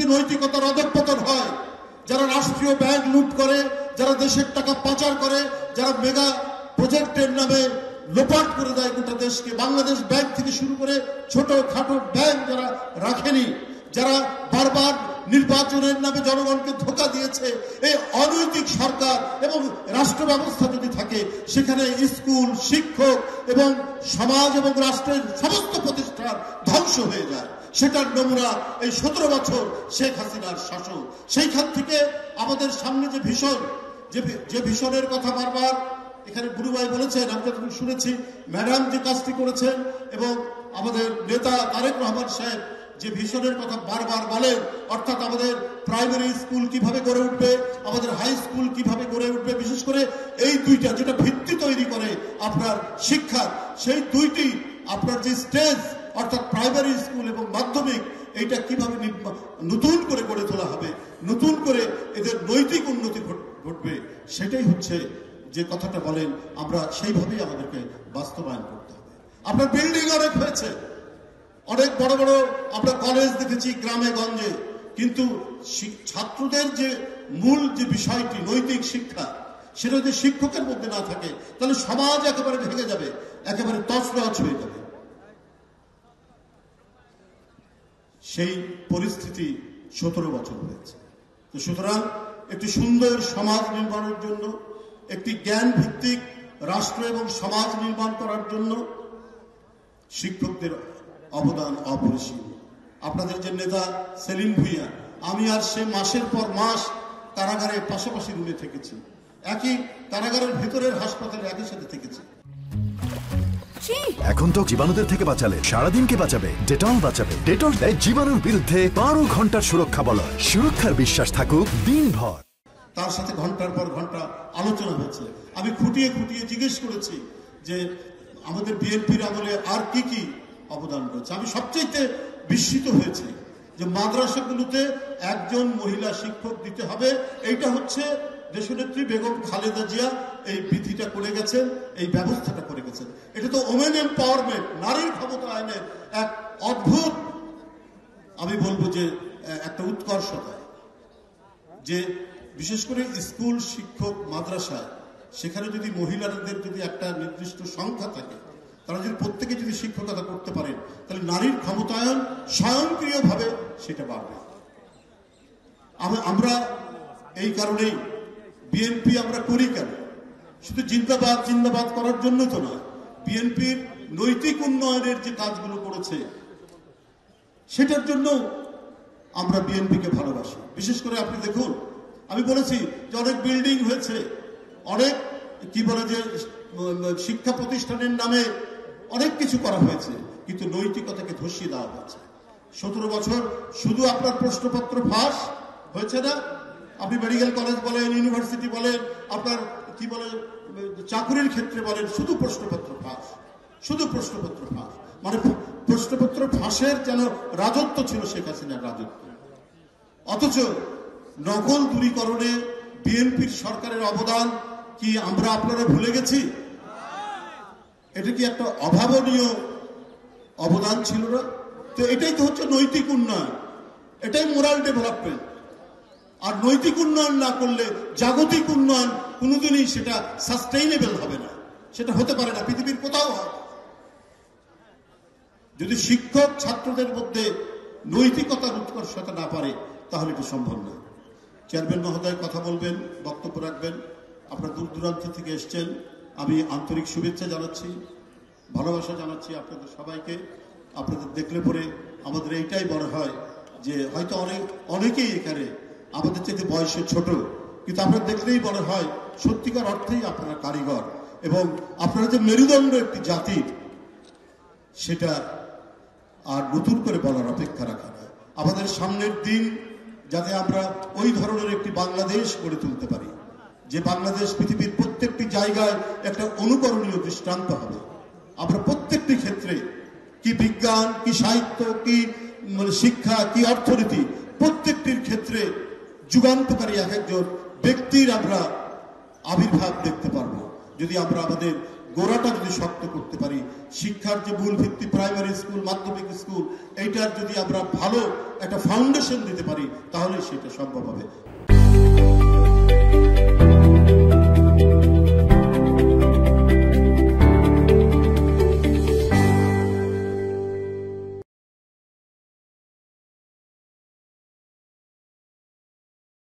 নৈতিকতার অধঃপতন হয়, যারা রাষ্ট্রীয় ব্যাংক লুট করে, যারা দেশের টাকা পাচার করে, যারা মেগা প্রজেক্টের নামে লোপাট করে দেয় গোটা দেশকে, বাংলাদেশ ব্যাংক থেকে শুরু করে ছোট খাটো ব্যাংক যারা রাখেনি, যারা বারবার নির্বাচনের নামে জনগণকে ধোঁকা দিয়েছে, এই অনৈতিক সরকার এবং রাষ্ট্র ব্যবস্থা যদি থাকে, সেখানে স্কুল, শিক্ষক এবং সমাজ এবং রাষ্ট্রের সমস্ত প্রতিষ্ঠান ধ্বংস হয়ে যায়। সেটার নমুনা এই 17 বছর শেখ হাসিনার শাসন। সেইখান থেকে আমাদের সামনে যে ভীষণ, যে ভীষণের কথা বারবার এখানে গুরু ভাই বলেছেন, আমি যতটুকু শুনেছি, ম্যাডাম যে কাজটি করেছেন এবং আমাদের নেতা তারেক রহমান সাহেব যে ভীষণের কথা বারবার বলেন, অর্থাৎ আমাদের প্রাইমারি স্কুল কিভাবে গড়ে উঠবে, আমাদের হাই স্কুল কিভাবে গড়ে উঠবে, বিশেষ করে এই দুইটা যেটা ভিত্তি তৈরি করে আপনার শিক্ষা, সেই দুইটি আপনার যে স্টেজ অর্থাৎ প্রাইমারি স্কুল এবং মাধ্যমিক, এইটা কিভাবে নতুন করে গড়ে তোলা হবে, নতুন করে এদের নৈতিক উন্নতি ঘটবে, সেটাই হচ্ছে যে কথাটা বলেন, আমরা সেইভাবেই আমাদেরকে বাস্তবায়ন করতে হবে। আপনার বিল্ডিং অনেক হয়েছে, অনেক বড় বড় আমরা কলেজ দেখেছি গ্রামে গঞ্জে, কিন্তু ছাত্রদের যে মূল যে বিষয়টি নৈতিক শিক্ষা, সেটা যদি শিক্ষকের মধ্যে না থাকে, তাহলে সমাজ একেবারে ভেঙে যাবে, একেবারে তছনছ হয়ে যাবে। সেই পরিস্থিতি 17 বছর হয়েছে। তো সুতরাং একটি সুন্দর সমাজ নির্মাণের জন্য, একটি জ্ঞান ভিত্তিক রাষ্ট্র এবং সমাজ নির্মাণ করার জন্য শিক্ষকদের অবদান অপরিসীম। আপনাদের যে নেতা সেলিম ভুঁইয়া, আমি আর সে মাসের পর মাস কারাগারে পাশাপাশি রুমে থেকেছি, একই কারাগারের ভেতরের হাসপাতালে একই সাথে থেকেছি। এখন তো জীবাণুদের থেকে বাঁচালে সারাদিনকে বাঁচাবে, ডেটল বাঁচাবে। ডেটল দেয় জীবাণুর বিরুদ্ধে 12 ঘন্টার সুরক্ষা বলয়। সুরক্ষার বিশ্বাস থাকুক দিনভর। তার সাথে ঘন্টার পর ঘন্টা আলোচনা হয়েছে। আমি খুঁটিয়ে খুঁটিয়ে জিজ্ঞেস করেছি যে আমাদের বিএনপির আমলে আর কি কি অবদান রয়েছে। আমি সবচেয়ে বিস্মিত হয়েছি যে মাদ্রাসাগুলোতে একজন মহিলা শিক্ষক দিতে হবে। এইটা হচ্ছে দেশনেত্রী বেগম খালেদা জিয়া এই বিধিটা করে গেছেন, এই ব্যবস্থাটা করে গেছেন। এটা তো ওমেন এম্পাওয়ারমেন্ট, নারীর ক্ষমতায়নের এক অদ্ভুত, আমি বলবো যে একটা উৎকর্ষতা, যে বিশেষ করে স্কুল শিক্ষক মাদ্রাসায় সেখানে যদি মহিলাদের যদি একটা নির্দিষ্ট সংখ্যা থাকে, তারা যদি প্রত্যেকে যদি শিক্ষকতা করতে পারেন, তাহলে নারীর ক্ষমতায়ন স্বয়ংক্রিয়ভাবে সেটা বাড়বে। আমরা এই কারণেই বিএনপি আমরা করি কেন? শুধু জিন্দাবাদ জিন্দাবাদ করার জন্য তো নয়, বিএনপির নৈতিক উন্নয়নের যে কাজগুলো করেছে সেটার জন্য আমরা বিএনপিকে ভালোবাসি। বিশেষ করে আপনি দেখুন, আমি বলেছি যে অনেক বিল্ডিং হয়েছে, অনেক কি বলে যে শিক্ষা প্রতিষ্ঠানের নামে অনেক কিছু করা হয়েছে, কিন্তু নৈতিকতাকে ধসিয়ে দেওয়া হয়েছে। 17 বছর শুধু আপনার প্রশ্নপত্র ফাঁস হয়েছে না, আপনি মেডিকেল কলেজ বলেন, ইউনিভার্সিটি বলেন, আপনার কি বলে চাকুরির ক্ষেত্রে বলেন, শুধু প্রশ্নপত্র ফাঁস, শুধু প্রশ্নপত্র ফাঁস। মানে প্রশ্নপত্র ফাঁসের যেন রাজত্ব ছিল শেখ হাসিনার রাজত্ব। অথচ নকল দূরীকরণে বিএনপির সরকারের অবদান কি আমরা আপনারা ভুলে গেছি? এটা কি একটা অভাবনীয় অবদান ছিল না? তো এটাই তো হচ্ছে নৈতিক উন্নয়ন, এটাই মোরাল ডেভেলপমেন্ট। আর নৈতিক উন্নয়ন না করলে জাগতিক উন্নয়ন কোনোদিনই সেটা সাস্টেইনেবল হবে না, সেটা হতে পারে না, পৃথিবীর কোথাও হয়। যদি শিক্ষক ছাত্রদের মধ্যে নৈতিকতার উৎকর্ষতা না পারে, তাহলে এটা সম্ভব না। চেয়ারম্যান মহোদয় কথা বলবেন, বক্তব্য রাখবেন। আপনারা দূর দূরান্ত থেকে এসছেন, আমি আন্তরিক শুভেচ্ছা জানাচ্ছি, ভালোবাসা জানাচ্ছি আপনাদের সবাইকে। আপনাদের দেখলে পরে আমাদের এইটাই মনে হয় যে হয়তো অনেকেই এখানে আমাদের চেয়ে বয়সে ছোট, কিন্তু আপনারা দেখলেই মনে হয় সত্যিকার অর্থেই আপনারা কারিগর, এবং আপনারা যে মেরুদণ্ড একটি জাতির, সেটা আর নতুন করে বলার অপেক্ষা রাখা না। আমাদের সামনের দিন যাতে আমরা ওই ধরনের একটি বাংলাদেশ গড়ে তুলতে পারি, যে বাংলাদেশ পৃথিবীর প্রত্যেকটি জায়গায় একটা অনুকরণীয় দৃষ্টান্ত হবে। আমরা প্রত্যেকটি ক্ষেত্রে, কি বিজ্ঞান, কি সাহিত্য, কি শিক্ষা, কি অর্থনীতি, প্রত্যেকটির ক্ষেত্রে যুগান্তকারী এক একজন ব্যক্তির আমরা আবির্ভাব দেখতে পারবো, যদি আমরা আমাদের গোড়াটা যদি শক্ত করতে পারি, শিক্ষার যে মূল ভিত্তি প্রাইমারি স্কুল, মাধ্যমিক স্কুল, এইটার যদি আমরা ভালো একটা ফাউন্ডেশন দিতে পারি, তাহলে সেটা সম্ভব হবে।